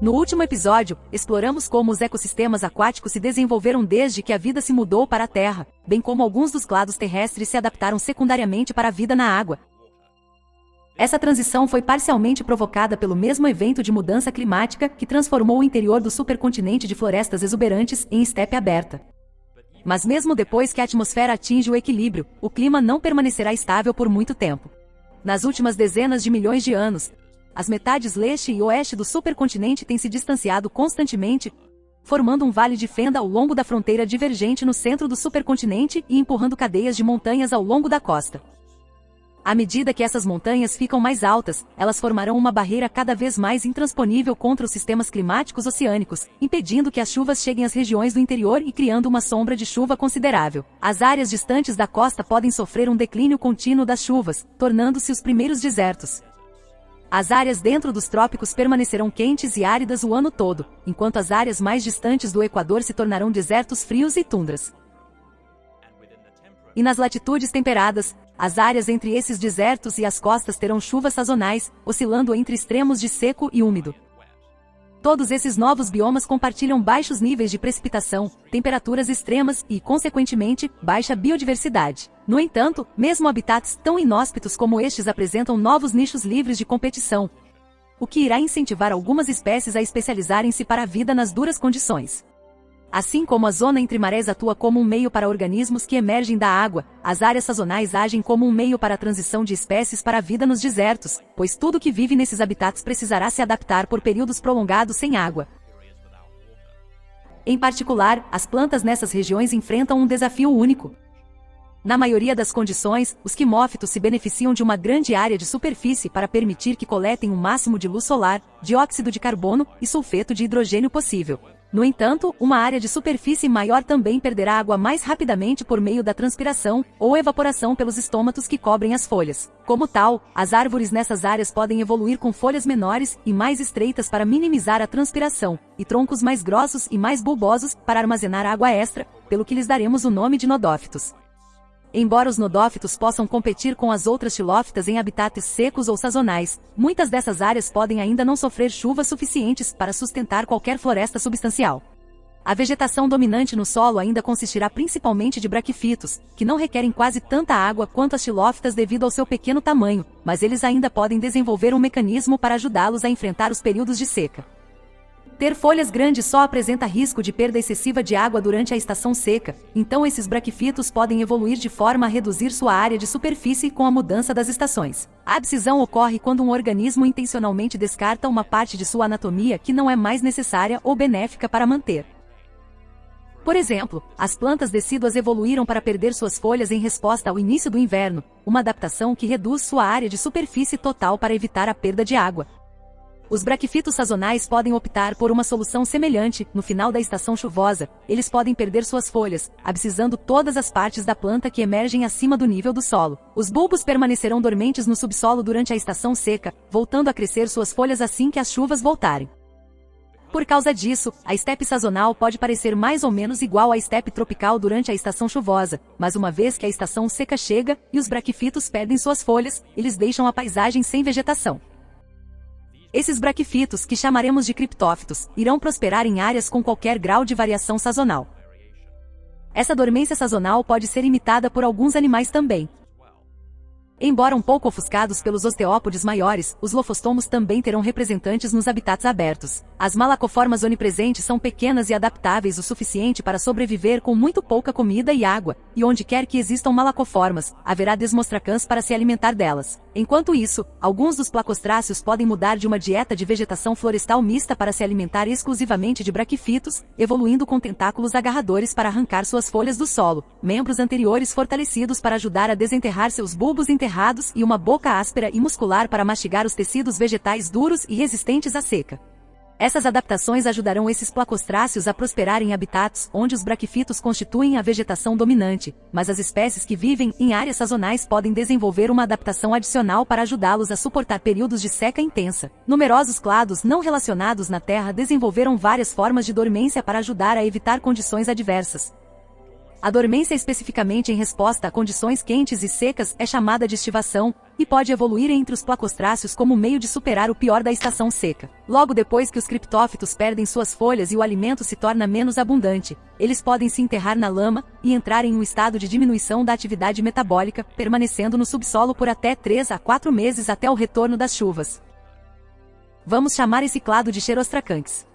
No último episódio, exploramos como os ecossistemas aquáticos se desenvolveram desde que a vida se mudou para a Terra, bem como alguns dos clados terrestres se adaptaram secundariamente para a vida na água. Essa transição foi parcialmente provocada pelo mesmo evento de mudança climática que transformou o interior do supercontinente de florestas exuberantes em estepe aberta. Mas mesmo depois que a atmosfera atinge o equilíbrio, o clima não permanecerá estável por muito tempo. Nas últimas dezenas de milhões de anos, as metades leste e oeste do supercontinente têm se distanciado constantemente, formando um vale de fenda ao longo da fronteira divergente no centro do supercontinente e empurrando cadeias de montanhas ao longo da costa. À medida que essas montanhas ficam mais altas, elas formarão uma barreira cada vez mais intransponível contra os sistemas climáticos oceânicos, impedindo que as chuvas cheguem às regiões do interior e criando uma sombra de chuva considerável. As áreas distantes da costa podem sofrer um declínio contínuo das chuvas, tornando-se os primeiros desertos. As áreas dentro dos trópicos permanecerão quentes e áridas o ano todo, enquanto as áreas mais distantes do Equador se tornarão desertos frios e tundras. E nas latitudes temperadas, as áreas entre esses desertos e as costas terão chuvas sazonais, oscilando entre extremos de seco e úmido. Todos esses novos biomas compartilham baixos níveis de precipitação, temperaturas extremas e, consequentemente, baixa biodiversidade. No entanto, mesmo habitats tão inóspitos como estes apresentam novos nichos livres de competição, o que irá incentivar algumas espécies a especializarem-se para a vida nas duras condições. Assim como a zona entre marés atua como um meio para organismos que emergem da água, as áreas sazonais agem como um meio para a transição de espécies para a vida nos desertos, pois tudo que vive nesses habitats precisará se adaptar por períodos prolongados sem água. Em particular, as plantas nessas regiões enfrentam um desafio único. Na maioria das condições, os quimófitos se beneficiam de uma grande área de superfície para permitir que coletem o máximo de luz solar, dióxido de carbono e sulfeto de hidrogênio possível. No entanto, uma área de superfície maior também perderá água mais rapidamente por meio da transpiração ou evaporação pelos estômatos que cobrem as folhas. Como tal, as árvores nessas áreas podem evoluir com folhas menores e mais estreitas para minimizar a transpiração, e troncos mais grossos e mais bulbosos para armazenar água extra, pelo que lhes daremos o nome de nodófitos. Embora os nodófitos possam competir com as outras xilófitas em habitats secos ou sazonais, muitas dessas áreas podem ainda não sofrer chuvas suficientes para sustentar qualquer floresta substancial. A vegetação dominante no solo ainda consistirá principalmente de braquifitos, que não requerem quase tanta água quanto as xilófitas devido ao seu pequeno tamanho, mas eles ainda podem desenvolver um mecanismo para ajudá-los a enfrentar os períodos de seca. Ter folhas grandes só apresenta risco de perda excessiva de água durante a estação seca, então esses braquifitos podem evoluir de forma a reduzir sua área de superfície com a mudança das estações. A abscisão ocorre quando um organismo intencionalmente descarta uma parte de sua anatomia que não é mais necessária ou benéfica para manter. Por exemplo, as plantas decíduas evoluíram para perder suas folhas em resposta ao início do inverno, uma adaptação que reduz sua área de superfície total para evitar a perda de água. Os braquifitos sazonais podem optar por uma solução semelhante. No final da estação chuvosa, eles podem perder suas folhas, abscisando todas as partes da planta que emergem acima do nível do solo. Os bulbos permanecerão dormentes no subsolo durante a estação seca, voltando a crescer suas folhas assim que as chuvas voltarem. Por causa disso, a estepe sazonal pode parecer mais ou menos igual à estepe tropical durante a estação chuvosa, mas uma vez que a estação seca chega e os braquifitos perdem suas folhas, eles deixam a paisagem sem vegetação. Esses braquifitos, que chamaremos de criptófitos, irão prosperar em áreas com qualquer grau de variação sazonal. Essa dormência sazonal pode ser imitada por alguns animais também. Embora um pouco ofuscados pelos osteópodes maiores, os lofostomos também terão representantes nos habitats abertos. As malacoformas onipresentes são pequenas e adaptáveis o suficiente para sobreviver com muito pouca comida e água, e onde quer que existam malacoformas, haverá desmostracãs para se alimentar delas. Enquanto isso, alguns dos placostráceos podem mudar de uma dieta de vegetação florestal mista para se alimentar exclusivamente de braquifitos, evoluindo com tentáculos agarradores para arrancar suas folhas do solo, membros anteriores fortalecidos para ajudar a desenterrar seus bulbos enterrados e uma boca áspera e muscular para mastigar os tecidos vegetais duros e resistentes à seca. Essas adaptações ajudarão esses placostráceos a prosperar em habitats onde os braquifitos constituem a vegetação dominante, mas as espécies que vivem em áreas sazonais podem desenvolver uma adaptação adicional para ajudá-los a suportar períodos de seca intensa. Numerosos clados não relacionados na Terra desenvolveram várias formas de dormência para ajudar a evitar condições adversas. A dormência especificamente em resposta a condições quentes e secas é chamada de estivação, e pode evoluir entre os placostráceos como meio de superar o pior da estação seca. Logo depois que os criptófitos perdem suas folhas e o alimento se torna menos abundante, eles podem se enterrar na lama e entrar em um estado de diminuição da atividade metabólica, permanecendo no subsolo por até 3 a 4 meses até o retorno das chuvas. Vamos chamar esse clado de Xerostracantes.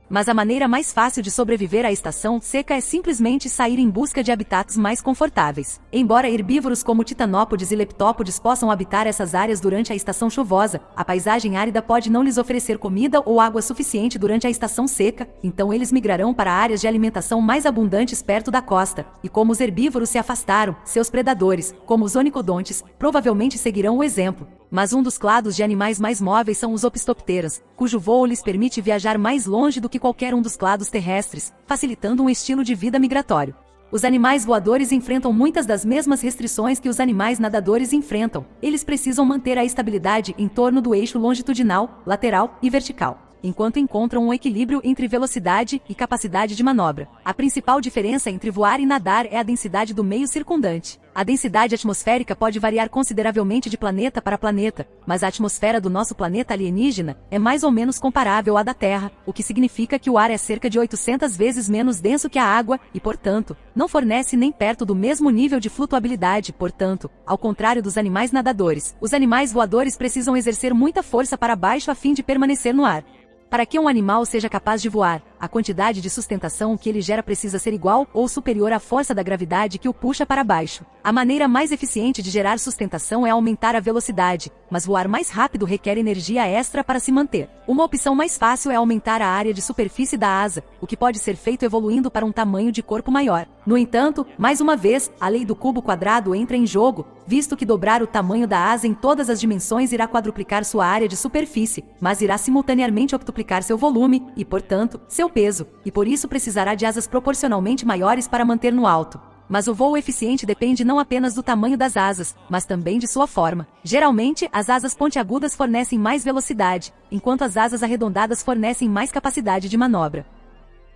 Mas a maneira mais fácil de sobreviver à estação seca é simplesmente sair em busca de habitats mais confortáveis. Embora herbívoros como titanópodes e leptópodes possam habitar essas áreas durante a estação chuvosa, a paisagem árida pode não lhes oferecer comida ou água suficiente durante a estação seca, então eles migrarão para áreas de alimentação mais abundantes perto da costa, e como os herbívoros se afastaram, seus predadores, como os onicodontes, provavelmente seguirão o exemplo. Mas um dos clados de animais mais móveis são os opistopteras, cujo voo lhes permite viajar mais longe do que qualquer um dos clados terrestres, facilitando um estilo de vida migratório. Os animais voadores enfrentam muitas das mesmas restrições que os animais nadadores enfrentam. Eles precisam manter a estabilidade em torno do eixo longitudinal, lateral e vertical, enquanto encontram um equilíbrio entre velocidade e capacidade de manobra. A principal diferença entre voar e nadar é a densidade do meio circundante. A densidade atmosférica pode variar consideravelmente de planeta para planeta, mas a atmosfera do nosso planeta alienígena é mais ou menos comparável à da Terra, o que significa que o ar é cerca de 800 vezes menos denso que a água e, portanto, não fornece nem perto do mesmo nível de flutuabilidade. Portanto, ao contrário dos animais nadadores, os animais voadores precisam exercer muita força para baixo a fim de permanecer no ar. Para que um animal seja capaz de voar, a quantidade de sustentação que ele gera precisa ser igual ou superior à força da gravidade que o puxa para baixo. A maneira mais eficiente de gerar sustentação é aumentar a velocidade, mas voar mais rápido requer energia extra para se manter. Uma opção mais fácil é aumentar a área de superfície da asa, o que pode ser feito evoluindo para um tamanho de corpo maior. No entanto, mais uma vez, a lei do cubo quadrado entra em jogo, visto que dobrar o tamanho da asa em todas as dimensões irá quadruplicar sua área de superfície, mas irá simultaneamente octuplicar seu volume e, portanto, seu peso, e por isso precisará de asas proporcionalmente maiores para manter no alto. Mas o voo eficiente depende não apenas do tamanho das asas, mas também de sua forma. Geralmente, as asas pontiagudas fornecem mais velocidade, enquanto as asas arredondadas fornecem mais capacidade de manobra.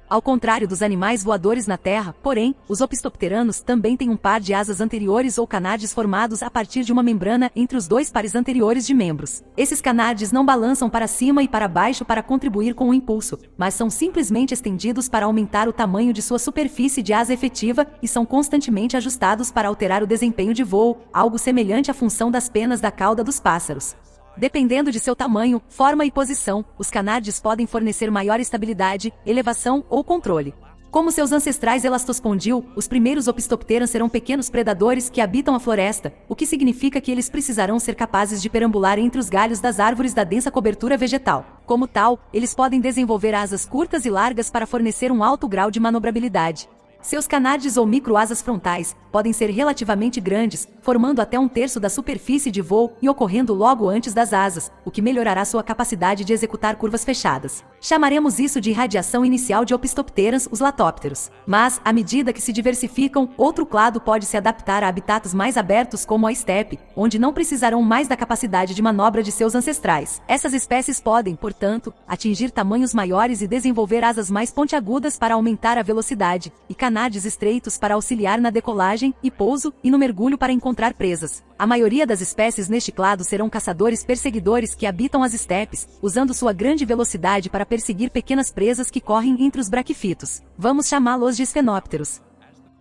Ao contrário dos animais voadores na Terra, porém, os opistopteranos também têm um par de asas anteriores ou canardes formados a partir de uma membrana entre os dois pares anteriores de membros. Esses canardes não balançam para cima e para baixo para contribuir com o impulso, mas são simplesmente estendidos para aumentar o tamanho de sua superfície de asa efetiva e são constantemente ajustados para alterar o desempenho de voo, algo semelhante à função das penas da cauda dos pássaros. Dependendo de seu tamanho, forma e posição, os canardes podem fornecer maior estabilidade, elevação ou controle. Como seus ancestrais Elastospondyle, os primeiros opistopteras serão pequenos predadores que habitam a floresta, o que significa que eles precisarão ser capazes de perambular entre os galhos das árvores da densa cobertura vegetal. Como tal, eles podem desenvolver asas curtas e largas para fornecer um alto grau de manobrabilidade. Seus canardes ou microasas frontais podem ser relativamente grandes, formando até 1/3 da superfície de voo e ocorrendo logo antes das asas, o que melhorará sua capacidade de executar curvas fechadas. Chamaremos isso de irradiação inicial de opistopteras, os latópteros. Mas, à medida que se diversificam, outro clado pode se adaptar a habitats mais abertos como a estepe, onde não precisarão mais da capacidade de manobra de seus ancestrais. Essas espécies podem, portanto, atingir tamanhos maiores e desenvolver asas mais pontiagudas para aumentar a velocidade, e canardes estreitos para auxiliar na decolagem e pouso e no mergulho para encontrar presas. A maioria das espécies neste clado serão caçadores perseguidores que habitam as estepes, usando sua grande velocidade para perseguir pequenas presas que correm entre os braquifitos. Vamos chamá-los de esfenópteros.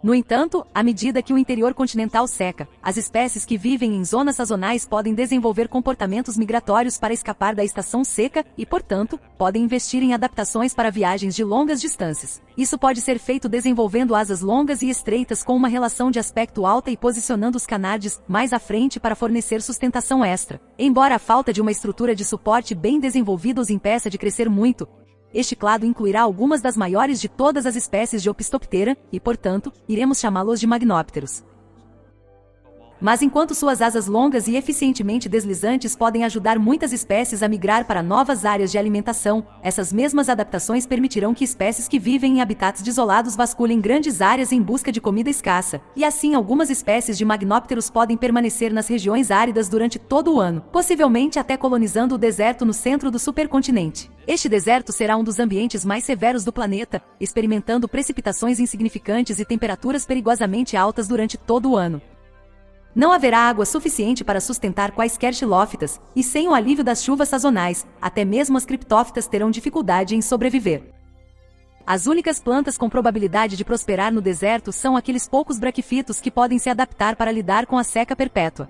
No entanto, à medida que o interior continental seca, as espécies que vivem em zonas sazonais podem desenvolver comportamentos migratórios para escapar da estação seca e, portanto, podem investir em adaptações para viagens de longas distâncias. Isso pode ser feito desenvolvendo asas longas e estreitas com uma relação de aspecto alta e posicionando os canardes mais à frente para fornecer sustentação extra. Embora a falta de uma estrutura de suporte bem desenvolvida os impeça de crescer muito, este clado incluirá algumas das maiores de todas as espécies de opistoptera e, portanto, iremos chamá-los de magnópteros. Mas enquanto suas asas longas e eficientemente deslizantes podem ajudar muitas espécies a migrar para novas áreas de alimentação, essas mesmas adaptações permitirão que espécies que vivem em habitats desolados vasculhem grandes áreas em busca de comida escassa, e assim algumas espécies de magnópteros podem permanecer nas regiões áridas durante todo o ano, possivelmente até colonizando o deserto no centro do supercontinente. Este deserto será um dos ambientes mais severos do planeta, experimentando precipitações insignificantes e temperaturas perigosamente altas durante todo o ano. Não haverá água suficiente para sustentar quaisquer xilófitas, e sem o alívio das chuvas sazonais, até mesmo as criptófitas terão dificuldade em sobreviver. As únicas plantas com probabilidade de prosperar no deserto são aqueles poucos braquifitos que podem se adaptar para lidar com a seca perpétua.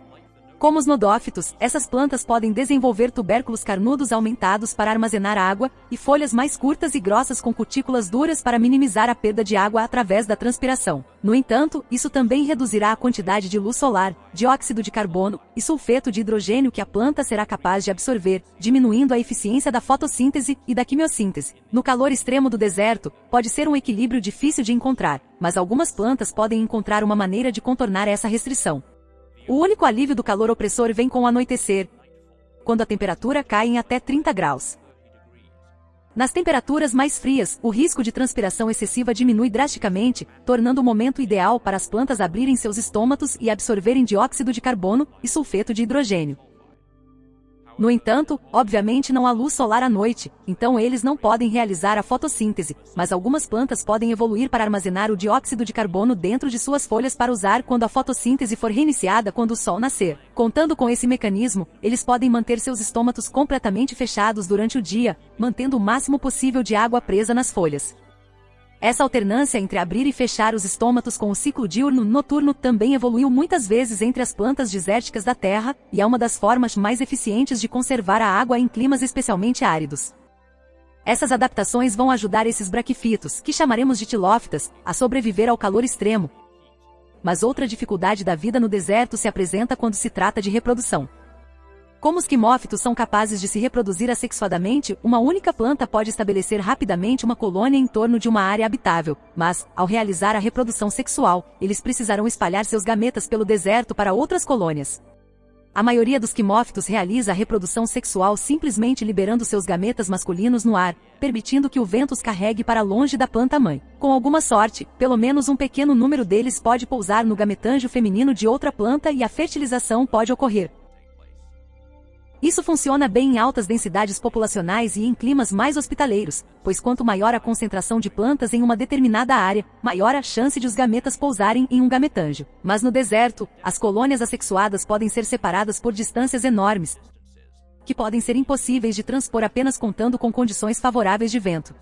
Como os nodófitos, essas plantas podem desenvolver tubérculos carnudos aumentados para armazenar água, e folhas mais curtas e grossas com cutículas duras para minimizar a perda de água através da transpiração. No entanto, isso também reduzirá a quantidade de luz solar, dióxido de carbono e sulfeto de hidrogênio que a planta será capaz de absorver, diminuindo a eficiência da fotossíntese e da quimiossíntese. No calor extremo do deserto, pode ser um equilíbrio difícil de encontrar, mas algumas plantas podem encontrar uma maneira de contornar essa restrição. O único alívio do calor opressor vem com o anoitecer, quando a temperatura cai em até 30 graus. Nas temperaturas mais frias, o risco de transpiração excessiva diminui drasticamente, tornando o momento ideal para as plantas abrirem seus estômatos e absorverem dióxido de carbono e sulfeto de hidrogênio. No entanto, obviamente não há luz solar à noite, então eles não podem realizar a fotossíntese, mas algumas plantas podem evoluir para armazenar o dióxido de carbono dentro de suas folhas para usar quando a fotossíntese for reiniciada quando o sol nascer. Contando com esse mecanismo, eles podem manter seus estômatos completamente fechados durante o dia, mantendo o máximo possível de água presa nas folhas. Essa alternância entre abrir e fechar os estômatos com o ciclo diurno-noturno também evoluiu muitas vezes entre as plantas desérticas da Terra, e é uma das formas mais eficientes de conservar a água em climas especialmente áridos. Essas adaptações vão ajudar esses braquifitos, que chamaremos de tilófitas, a sobreviver ao calor extremo. Mas outra dificuldade da vida no deserto se apresenta quando se trata de reprodução. Como os quimófitos são capazes de se reproduzir assexuadamente, uma única planta pode estabelecer rapidamente uma colônia em torno de uma área habitável, mas, ao realizar a reprodução sexual, eles precisarão espalhar seus gametas pelo deserto para outras colônias. A maioria dos quimófitos realiza a reprodução sexual simplesmente liberando seus gametas masculinos no ar, permitindo que o vento os carregue para longe da planta-mãe. Com alguma sorte, pelo menos um pequeno número deles pode pousar no gametângio feminino de outra planta e a fertilização pode ocorrer. Isso funciona bem em altas densidades populacionais e em climas mais hospitaleiros, pois quanto maior a concentração de plantas em uma determinada área, maior a chance de os gametas pousarem em um gametângio. Mas no deserto, as colônias assexuadas podem ser separadas por distâncias enormes, que podem ser impossíveis de transpor apenas contando com condições favoráveis de vento.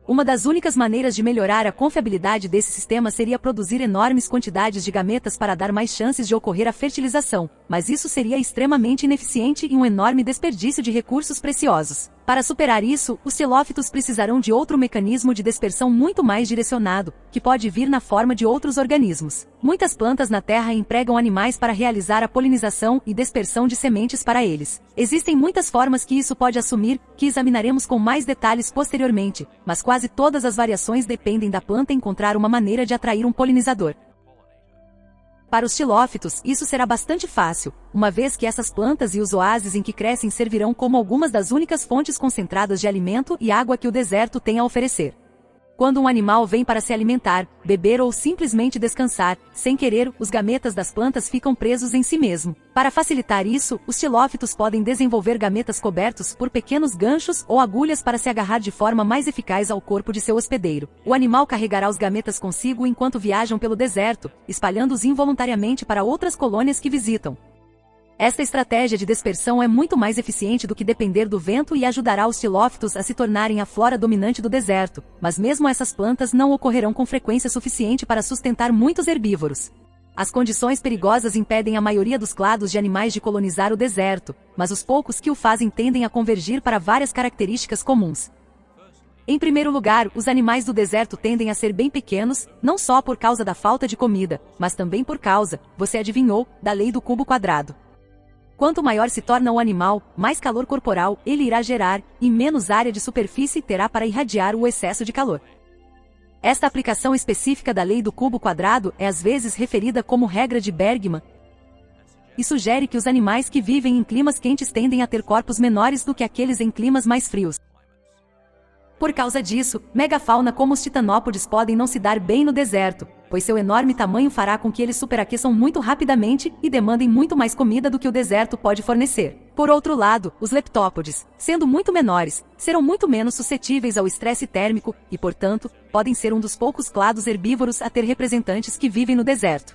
Uma das únicas maneiras de melhorar a confiabilidade desse sistema seria produzir enormes quantidades de gametas para dar mais chances de ocorrer a fertilização, mas isso seria extremamente ineficiente e um enorme desperdício de recursos preciosos. Para superar isso, os xilófitos precisarão de outro mecanismo de dispersão muito mais direcionado, que pode vir na forma de outros organismos. Muitas plantas na Terra empregam animais para realizar a polinização e dispersão de sementes para eles. Existem muitas formas que isso pode assumir, que examinaremos com mais detalhes posteriormente, mas quase todas as variações dependem da planta encontrar uma maneira de atrair um polinizador. Para os xilófitos, isso será bastante fácil, uma vez que essas plantas e os oásis em que crescem servirão como algumas das únicas fontes concentradas de alimento e água que o deserto tem a oferecer. Quando um animal vem para se alimentar, beber ou simplesmente descansar, sem querer, os gametas das plantas ficam presos em si mesmo. Para facilitar isso, os xilófitos podem desenvolver gametas cobertos por pequenos ganchos ou agulhas para se agarrar de forma mais eficaz ao corpo de seu hospedeiro. O animal carregará os gametas consigo enquanto viajam pelo deserto, espalhando-os involuntariamente para outras colônias que visitam. Esta estratégia de dispersão é muito mais eficiente do que depender do vento e ajudará os xilófitos a se tornarem a flora dominante do deserto, mas mesmo essas plantas não ocorrerão com frequência suficiente para sustentar muitos herbívoros. As condições perigosas impedem a maioria dos clados de animais de colonizar o deserto, mas os poucos que o fazem tendem a convergir para várias características comuns. Em primeiro lugar, os animais do deserto tendem a ser bem pequenos, não só por causa da falta de comida, mas também por causa, você adivinhou, da lei do cubo quadrado. Quanto maior se torna o animal, mais calor corporal ele irá gerar, e menos área de superfície terá para irradiar o excesso de calor. Esta aplicação específica da lei do cubo quadrado é às vezes referida como regra de Bergman, e sugere que os animais que vivem em climas quentes tendem a ter corpos menores do que aqueles em climas mais frios. Por causa disso, megafauna como os titanópodes podem não se dar bem no deserto, pois seu enorme tamanho fará com que eles superaqueçam muito rapidamente e demandem muito mais comida do que o deserto pode fornecer. Por outro lado, os leptópodes, sendo muito menores, serão muito menos suscetíveis ao estresse térmico e, portanto, podem ser um dos poucos clados herbívoros a ter representantes que vivem no deserto.